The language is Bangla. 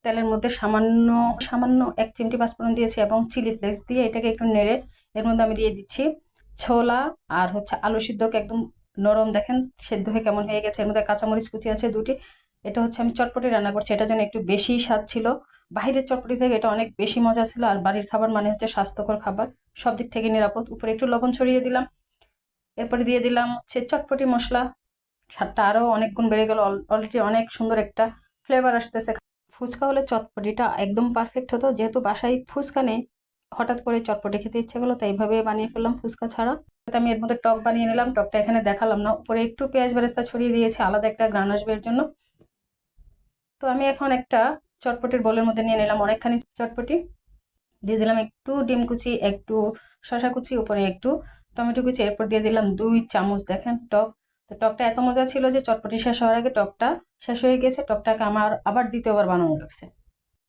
তেলের মধ্যে সামান্য সামান্য 1 চিমটি পাঁচফোড়ন দিয়েছি এবং চিলি ফ্লেক্স দিয়ে এটাকে একটু নেড়ে এর মধ্যে আমি দিয়ে দিচ্ছি ছোলা আর হচ্ছে আলু সিদ্ধকে একদম নরম দেখেন সেদ্ধ হয়ে কেমন হয়ে গেছে। এর মধ্যে কাঁচামরিচ কুচি আছে 2টি। এটা হচ্ছে আমি চটপটি রান্না করছি, এটা যেন একটু বেশি স্বাদ ছিল। বাইরের চটপটি থেকে এটা অনেক বেশি মজা ছিল। আর বাড়ির খাবার মানে হচ্ছে স্বাস্থ্যকর খাবার, সব দিক থেকে নিরাপদ। উপরে একটু লবণ ছড়িয়ে দিলাম। এরপরে দিয়ে দিলাম হচ্ছে চটপটি মশলা, স্বাদটা আরো অনেক গুণ বেড়ে গেল। অলরেডি অনেক সুন্দর একটা ফ্লেভার আসতেছে। ফুচকা হলে চটপটিটা একদম পারফেক্ট হতো, যেহেতু বাসায় ফুচকা নেই, হঠাৎ করে চটপটি খেতে ইচ্ছে করলো তাই এইভাবে বানিয়ে ফেললাম ফুচকা ছাড়া। আমি এর মধ্যে টক বানিয়ে নিলাম, টকটা এখানে দেখালাম না। উপরে একটু পেঁয়াজ বেরেস্তা ছড়িয়ে দিয়েছি, আলাদা একটা গ্রান আসবে এর জন্য। তো আমি এখন একটা চটপটির বোলের মধ্যে নিয়ে নিলাম অনেকখানি চটপটি, দিয়ে দিলাম একটু ডিম কুচি, একটু শসা কুচি, উপরে একটু টমেটো কুচি। এরপর দিয়ে দিলাম 2 চামচ দেখেন টক। তো টকটা এত মজা ছিল যে চটপটি শেষ হওয়ার আগে টকটা শেষ হয়ে গেছে। টকটাকে আমার আবার দ্বিতীয়বার বানানো লাগছে।